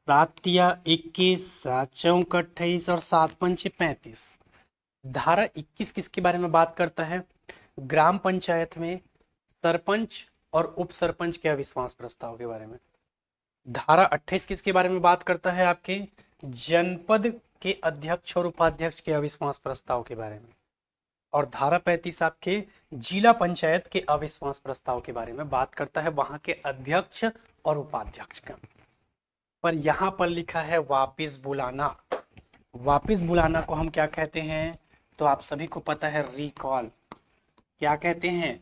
7 या 21, 7 × 4 = 28 और 7 × 5 = 35। धारा 21 किसके बारे में बात करता है? ग्राम पंचायत में सरपंच और उप सरपंच के अविश्वास प्रस्ताव के बारे में। धारा 28 किसके बारे में बात करता है? आपके जनपद के अध्यक्ष और उपाध्यक्ष के अविश्वास प्रस्ताव के बारे में। और धारा 35 आपके जिला पंचायत के अविश्वास प्रस्ताव के बारे में बात करता है, वहां के अध्यक्ष और उपाध्यक्ष का। पर यहां पर लिखा है वापिस बुलाना। वापिस बुलाना को हम क्या कहते हैं? तो आप सभी को पता है, रिकॉल। क्या कहते हैं?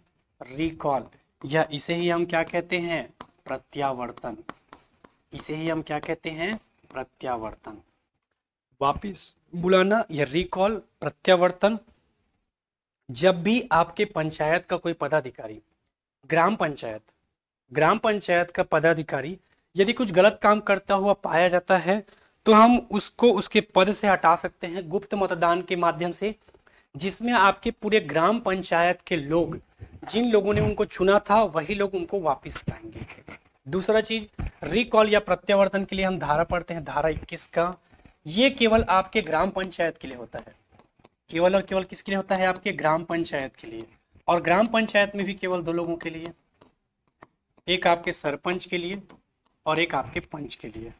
रिकॉल। या इसे ही हम क्या कहते हैं? प्रत्यावर्तन। इसे ही हम क्या कहते हैं? प्रत्यावर्तन। वापिस बुलाना या रिकॉल, प्रत्यावर्तन। जब भी आपके पंचायत का कोई पदाधिकारी, ग्राम पंचायत, ग्राम पंचायत का पदाधिकारी यदि कुछ गलत काम करता हुआ पाया जाता है तो हम उसको उसके पद से हटा सकते हैं गुप्त मतदान के माध्यम से, जिसमें आपके पूरे ग्राम पंचायत के लोग, जिन लोगों ने उनको चुना था वही लोग उनको वापस हटाएंगे। दूसरा चीज, रिकॉल या प्रत्यावर्तन के लिए हम धारा पढ़ते हैं, धारा 21 का। ये केवल आपके ग्राम पंचायत के लिए होता है। केवल और केवल किसके लिए होता है? आपके ग्राम पंचायत के लिए। और ग्राम पंचायत में भी केवल दो लोगों के लिए, एक आपके सरपंच के लिए और एक आपके पंच के लिए।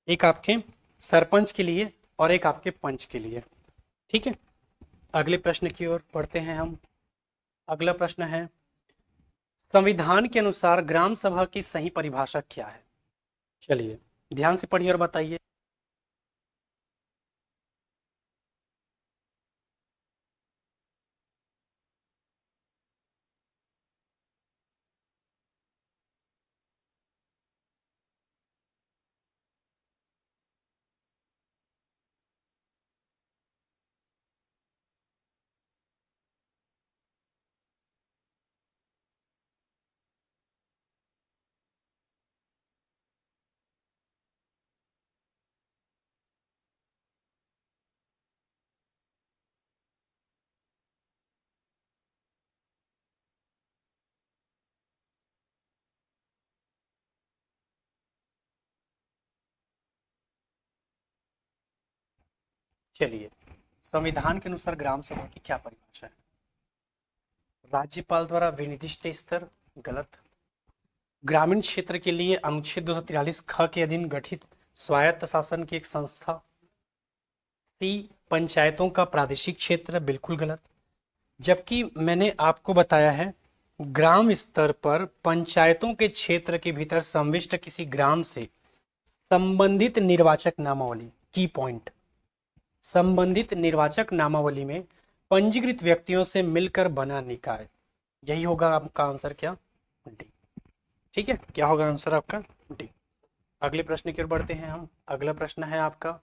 एक आपके सरपंच के लिए और एक आपके पंच के लिए। ठीक है, अगले प्रश्न की ओर बढ़ते हैं हम। अगला प्रश्न है, संविधान के अनुसार ग्राम सभा की सही परिभाषा क्या है? चलिए ध्यान से पढ़िए और बताइए। चलिए, संविधान के अनुसार ग्राम सभा की क्या परिभाषा है? राज्यपाल द्वारा विनिर्दिष्ट स्तर, गलत। ग्रामीण क्षेत्र के लिए अनुच्छेद 243 ख के अधीन गठित स्वायत्त शासन की एक संस्था। सी, पंचायतों का प्रादेशिक क्षेत्र, बिल्कुल गलत। जबकि मैंने आपको बताया है ग्राम स्तर पर पंचायतों के क्षेत्र के भीतर संविष्ट किसी ग्राम से संबंधित निर्वाचक नामावली, की पॉइंट, संबंधित निर्वाचक नामावली में पंजीकृत व्यक्तियों से मिलकर बना निकाय, यही होगा आपका आंसर। क्या? डी। ठीक है, क्या होगा आंसर आपका? डी। अगले प्रश्न की ओर बढ़ते हैं हम। अगला प्रश्न है आपका,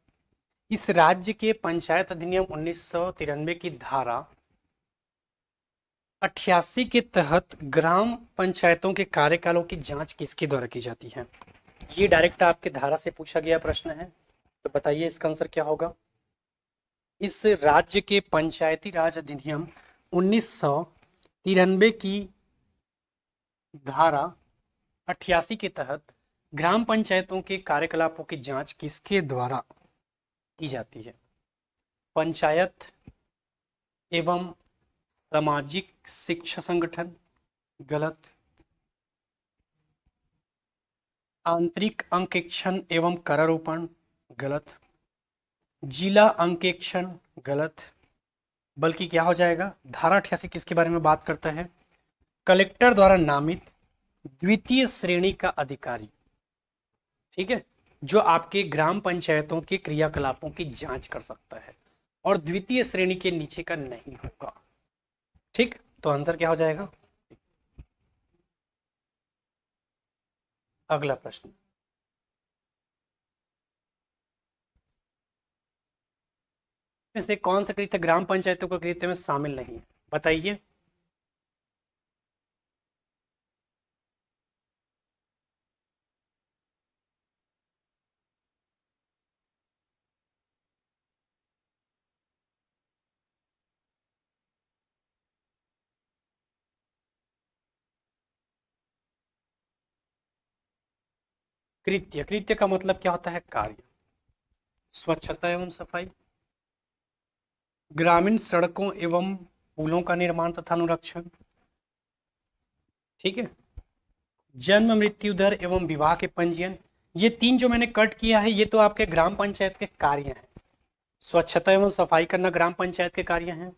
इस राज्य के पंचायत अधिनियम 1993 की धारा 88 के तहत ग्राम पंचायतों के कार्यकालों की जांच किसके द्वारा की जाती है? ये डायरेक्ट आपके धारा से पूछा गया प्रश्न है, तो बताइए इसका आंसर क्या होगा। इस राज्य के पंचायती राज अधिनियम 1993 की धारा 88 के तहत ग्राम पंचायतों के कार्यकलापों की जांच किसके द्वारा की जाती है? पंचायत एवं सामाजिक शिक्षा संगठन, गलत। आंतरिक अंकेक्षण एवं करारोपण, गलत। जिला अंकेक्षण, गलत। बल्कि क्या हो जाएगा, धारा 88 किसके बारे में बात करता है? कलेक्टर द्वारा नामित द्वितीय श्रेणी का अधिकारी, ठीक है, जो आपके ग्राम पंचायतों के क्रियाकलापों की जांच कर सकता है और द्वितीय श्रेणी के नीचे का नहीं होगा। ठीक, तो आंसर क्या हो जाएगा? अगला प्रश्न, में से कौन सा कृत्य ग्राम पंचायतों के कृत्य में शामिल नहीं है? बताइए। कृत्य, कृत्य का मतलब क्या होता है? कार्य। स्वच्छता एवं सफाई, ग्रामीण सड़कों एवं पुलों का निर्माण तथा अनुरक्षण, ठीक है, जन्म मृत्यु दर एवं विवाह के पंजीयन। ये तीन जो मैंने कट किया है ये तो आपके ग्राम पंचायत के कार्य हैं। स्वच्छता एवं सफाई करना ग्राम पंचायत के कार्य हैं,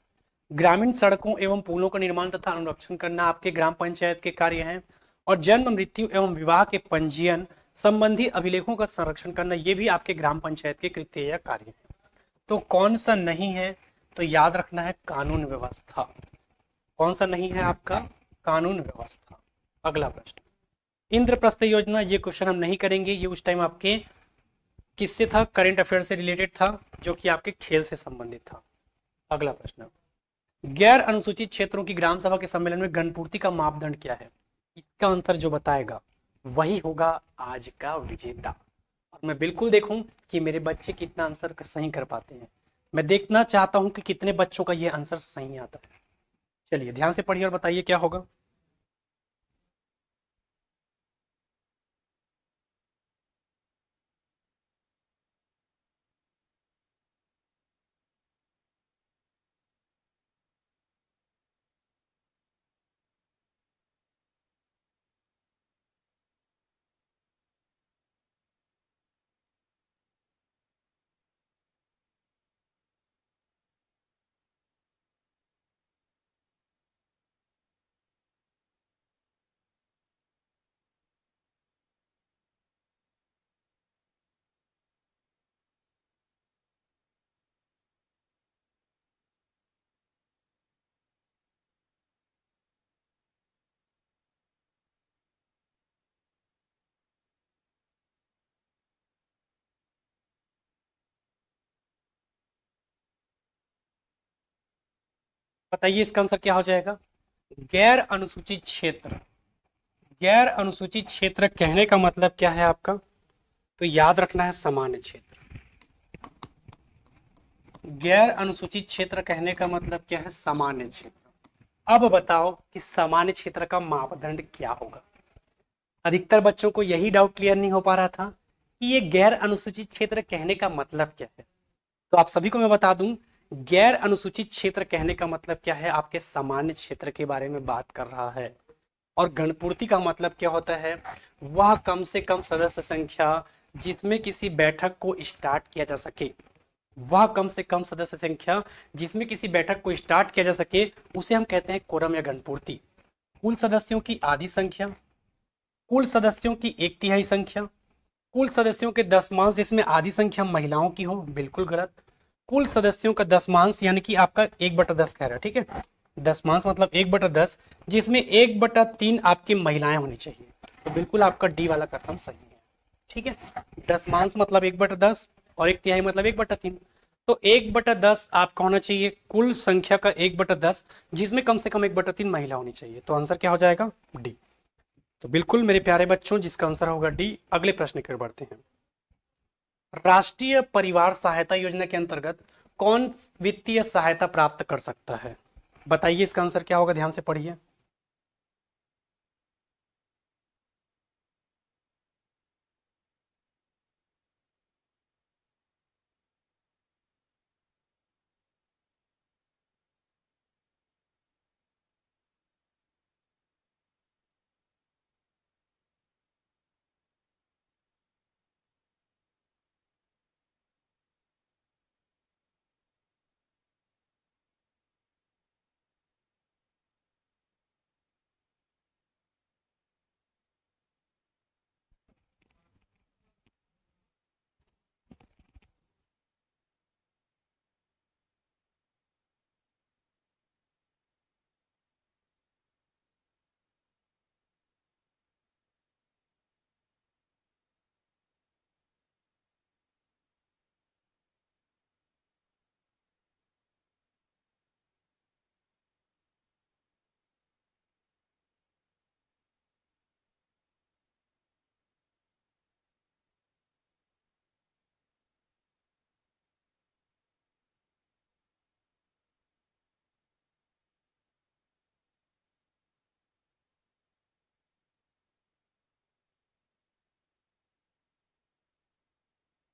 ग्रामीण सड़कों एवं पुलों का निर्माण तथा अनुरक्षण करना आपके ग्राम पंचायत के कार्य हैं, और जन्म मृत्यु एवं विवाह के पंजीयन संबंधी अभिलेखों का संरक्षण करना ये भी आपके ग्राम पंचायत के कृत्य या कार्य हैं। तो कौन सा नहीं है? तो याद रखना है कानून व्यवस्था। कौन सा नहीं है आपका? कानून व्यवस्था। अगला प्रश्न, इंद्रप्रस्थ योजना, ये क्वेश्चन हम नहीं करेंगे, ये उस टाइम आपके किससे था? करंट अफेयर से रिलेटेड था, जो कि आपके खेल से संबंधित था। अगला प्रश्न, गैर अनुसूचित क्षेत्रों की ग्राम सभा के सम्मेलन में गणपूर्ति का मापदंड क्या है? इसका आंसर जो बताएगा वही होगा आज का विजेता। और मैं बिल्कुल देखूं कि मेरे बच्चे कितना आंसर सही कर पाते हैं। मैं देखना चाहता हूं कि कितने बच्चों का ये आंसर सही आता है। चलिए ध्यान से पढ़िए और बताइए क्या होगा। बताइए इसका आंसर क्या हो जाएगा? गैर अनुसूचित क्षेत्र। गैर अनुसूचित क्षेत्र कहने का मतलब क्या है आपका? तो याद रखना है सामान्य क्षेत्र। गैर अनुसूचित क्षेत्र कहने का मतलब क्या है? सामान्य क्षेत्र। अब बताओ कि सामान्य क्षेत्र का मापदंड क्या होगा? अधिकतर बच्चों को यही डाउट क्लियर नहीं हो पा रहा था कि ये गैर अनुसूचित क्षेत्र कहने का मतलब क्या है। तो आप सभी को मैं बता दूं, गैर अनुसूचित क्षेत्र कहने का मतलब क्या है? आपके सामान्य क्षेत्र के बारे में बात कर रहा है। और गणपूर्ति का मतलब क्या होता है, वह कम से कम सदस्य संख्या जिसमें किसी बैठक को स्टार्ट किया जा सके, वह कम से कम सदस्य संख्या जिसमें किसी बैठक को स्टार्ट किया जा सके उसे हम कहते हैं कोरम या गणपूर्ति। कुल सदस्यों की आधी संख्या, कुल सदस्यों की 1/3 संख्या, कुल सदस्यों के दशमांश जिसमें आधी संख्या महिलाओं की हो, बिल्कुल गलत। कुल सदस्यों का दशमांश यानी कि आपका 1/10 कह रहा है, ठीक है, दशमांश मतलब 1/10 जिसमें 1/3 आपकी महिलाएं होनी चाहिए, तो बिल्कुल आपका डी वाला कथन सही है, ठीक है। दशमांश मतलब 1/10 और 1/3 मतलब 1/3, तो 1/10 आपका होना चाहिए कुल संख्या का 1/10 जिसमें कम से कम 1/3 महिला होनी चाहिए, तो आंसर क्या हो जाएगा, डी। तो बिल्कुल मेरे प्यारे बच्चों जिसका आंसर होगा डी। अगले प्रश्न की ओर बढ़ते हैं। राष्ट्रीय परिवार सहायता योजना के अंतर्गत कौन वित्तीय सहायता प्राप्त कर सकता है, बताइए इसका आंसर क्या होगा, ध्यान से पढ़िए।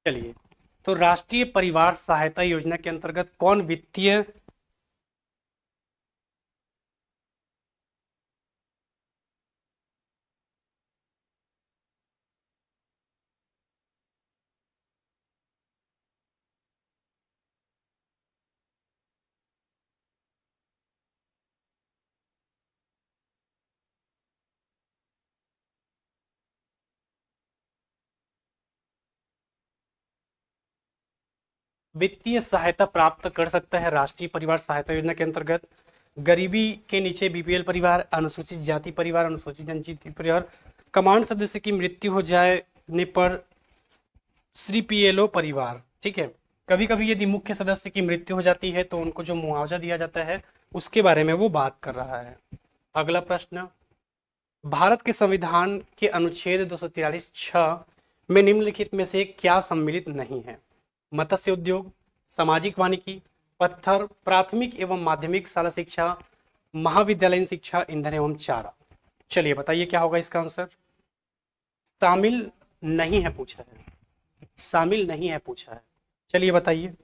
चलिए, तो राष्ट्रीय परिवार सहायता योजना के अंतर्गत कौन वित्तीय, वित्तीय सहायता प्राप्त कर सकता है राष्ट्रीय परिवार सहायता योजना के अंतर्गत गरीबी के नीचे बीपीएल परिवार, अनुसूचित जाति परिवार, अनुसूचित जनजाति परिवार, कमांड सदस्य की मृत्यु हो जाने पर श्री पीएलओ परिवार, ठीक है। कभी कभी यदि मुख्य सदस्य की मृत्यु हो जाती है तो उनको जो मुआवजा दिया जाता है उसके बारे में वो बात कर रहा है। अगला प्रश्न, भारत के संविधान के अनुच्छेद 243(6) में निम्नलिखित में से क्या सम्मिलित नहीं है, मत्स्य उद्योग, सामाजिक वानिकी, पत्थर, प्राथमिक एवं माध्यमिक शाला शिक्षा, महाविद्यालयीन शिक्षा, ईंधन एवं चारा। चलिए बताइए क्या होगा इसका आंसर, शामिल नहीं है पूछा है, शामिल नहीं है पूछा है, चलिए बताइए।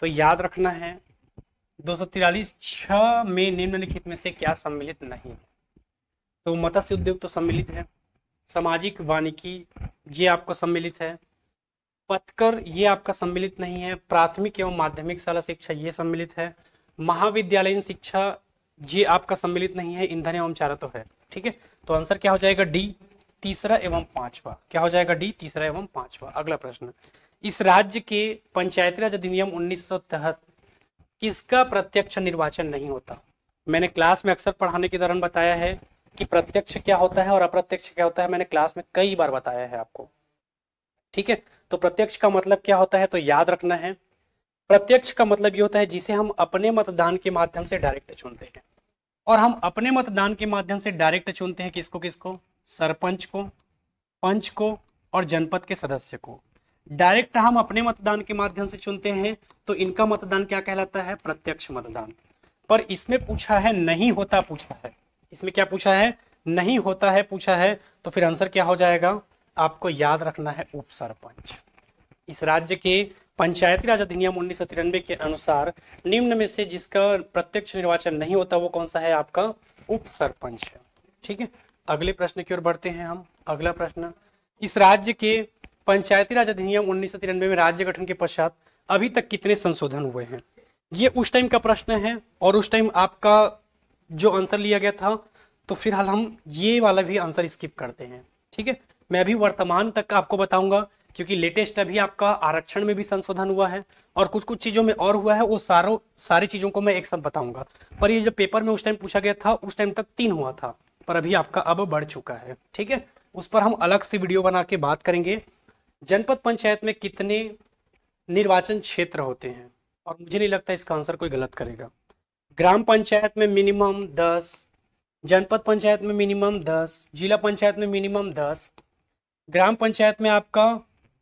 तो याद रखना है 243(6) में निम्नलिखित में से क्या सम्मिलित नहीं है, तो मत्स्य उद्योग तो सम्मिलित है, सामाजिक वानिकी ये आपको सम्मिलित है, पथकर ये आपका सम्मिलित नहीं है, प्राथमिक एवं माध्यमिक शाला शिक्षा ये सम्मिलित है, महाविद्यालयीन शिक्षा ये आपका सम्मिलित नहीं है, ईंधन एवं चारा तो है, ठीक है। तो आंसर क्या हो जाएगा, डी, तीसरा एवं पांचवा, क्या हो जाएगा, डी, तीसरा एवं पांचवा। अगला प्रश्न, इस राज्य के पंचायती राज अधिनियम 1900 तहत किसका प्रत्यक्ष निर्वाचन नहीं होता। मैंने क्लास में अक्सर पढ़ाने के दौरान बताया है कि प्रत्यक्ष क्या होता है और अप्रत्यक्ष क्या होता है, मैंने क्लास में कई बार बताया है आपको, ठीक है। तो प्रत्यक्ष का मतलब क्या होता है, तो याद रखना है प्रत्यक्ष का मतलब ये होता है जिसे हम अपने मतदान के माध्यम से डायरेक्ट चुनते हैं, और हम अपने मतदान के माध्यम से डायरेक्ट चुनते हैं किसको किसको, सरपंच को, पंच को और जनपद के सदस्य को डायरेक्ट हम अपने मतदान के माध्यम से चुनते हैं तो इनका मतदान क्या कहलाता है, प्रत्यक्ष मतदान। पर इसमें पूछा है नहीं होता, पूछा है इसमें क्या पूछा है, नहीं होता है पूछा है, तो फिर आंसर क्या हो जाएगा, आपको याद रखना है उप सरपंच। इस राज्य के पंचायती राज अधिनियम 1993 के अनुसार निम्न में से जिसका प्रत्यक्ष निर्वाचन नहीं होता वो कौन सा है, आपका उप सरपंच है। ठीक है, अगले प्रश्न की ओर बढ़ते हैं हम। अगला प्रश्न, इस राज्य के पंचायती राज अधिनियम 1993 में राज्य गठन के पश्चात अभी तक कितने संशोधन हुए हैं। ये उस टाइम का प्रश्न है और उस टाइम आपका जो आंसर लिया गया था, तो फिलहाल हम ये वाला भी आंसर स्किप करते हैं। ठीक है, मैं अभी वर्तमान तक आपको बताऊंगा क्योंकि लेटेस्ट अभी आपका आरक्षण में भी संशोधन हुआ है और कुछ कुछ चीजों में और हुआ है, वो सारी चीजों को मैं एक साथ बताऊंगा। पर ये जब पेपर में उस टाइम पूछा गया था उस टाइम तक 3 हुआ था, पर अभी आपका अब बढ़ चुका है। ठीक है, उस पर हम अलग से वीडियो बना के बात करेंगे। जनपद पंचायत में कितने निर्वाचन क्षेत्र होते हैं, और मुझे नहीं लगता इसका आंसर कोई गलत करेगा। ग्राम पंचायत में मिनिमम 10, जनपद पंचायत में मिनिमम 10, जिला पंचायत में मिनिमम 10, ग्राम पंचायत में आपका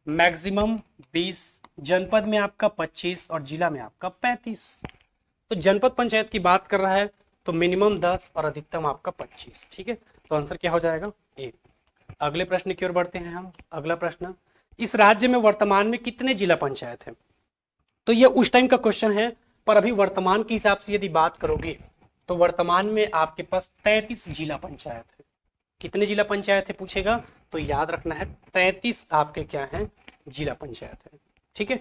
मैक्सिमम 20, जनपद में आपका 25 और जिला में आपका 35। तो जनपद पंचायत की बात कर रहा है तो मिनिमम 10 और अधिकतम आपका 25। ठीक है, तो आंसर क्या हो जाएगा, ए। अगले प्रश्न की ओर बढ़ते हैं हम। अगला प्रश्न, इस राज्य में वर्तमान में कितने जिला पंचायत है। तो ये उस टाइम का क्वेश्चन है, पर अभी वर्तमान के हिसाब से यदि बात करोगे तो वर्तमान में आपके पास 33 जिला पंचायत है। कितने जिला पंचायत है पूछेगा तो याद रखना है 33 आपके क्या हैं, जिला पंचायत है। ठीक है,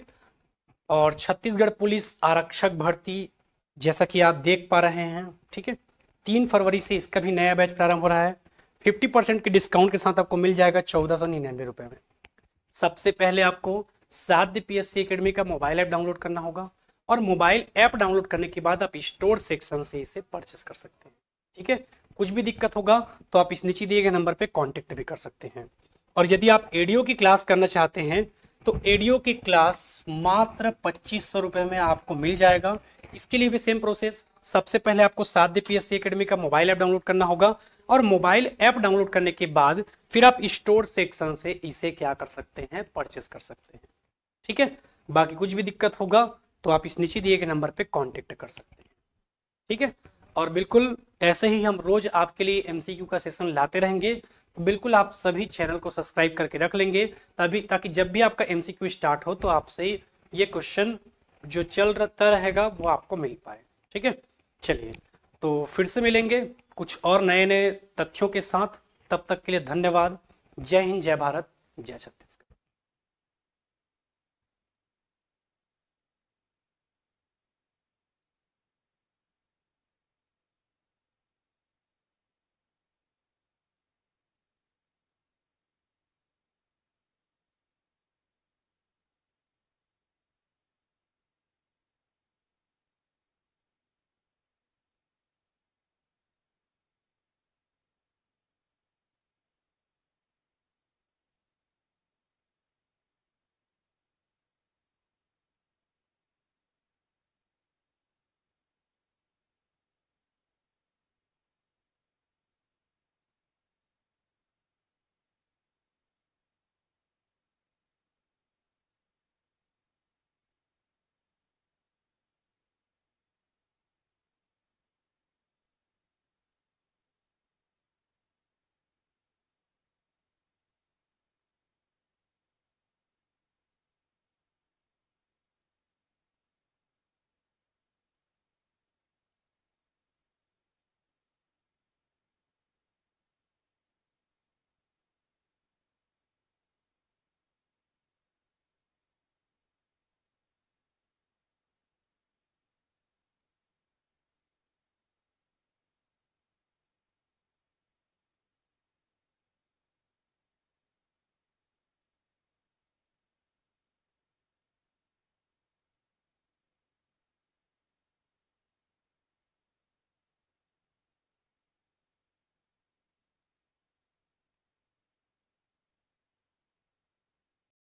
और छत्तीसगढ़ पुलिस आरक्षक भर्ती जैसा कि आप देख पा रहे हैं, ठीक है, 3 फरवरी से इसका भी नया बैच प्रारंभ हो रहा है। 50% के डिस्काउंट के साथ आपको मिल जाएगा 1499 रुपए में। सबसे पहले आपको साध्य PSC एकेडमी का मोबाइल ऐप डाउनलोड करना होगा और मोबाइल ऐप डाउनलोड करने के बाद आप स्टोर सेक्शन से इसे परचेस कर सकते हैं। ठीक है, कुछ भी दिक्कत होगा तो आप इस नीचे दिए गए नंबर पे कांटेक्ट भी कर सकते हैं। और यदि आप एडीओ की क्लास करना चाहते हैं तो एडीओ की क्लास मात्र 2500 रुपए में आपको मिल जाएगा। इसके लिए भी सेम प्रोसेस, सबसे पहले आपको साध्य PSC एकेडमी का मोबाइल ऐप डाउनलोड करना होगा और मोबाइल ऐप डाउनलोड करने के बाद फिर आप स्टोर सेक्शन से इसे क्या कर सकते हैं, परचेस कर सकते हैं। ठीक है, बाकी कुछ भी दिक्कत होगा तो आप इस नीचे दिए गए नंबर पे कांटेक्ट कर सकते हैं। ठीक है, और बिल्कुल ऐसे ही हम रोज आपके लिए MCQ का सेशन लाते रहेंगे, तो बिल्कुल आप सभी चैनल को सब्सक्राइब करके रख लेंगे तभी, ताकि जब भी आपका MCQ स्टार्ट हो तो आपसे ये क्वेश्चन जो चल रहता रहेगा वो आपको मिल पाए। ठीक है, चलिए तो फिर से मिलेंगे कुछ और नए नए तथ्यों के साथ। तब तक के लिए धन्यवाद। जय हिंद, जय भारत, जय छत्तीसगढ़।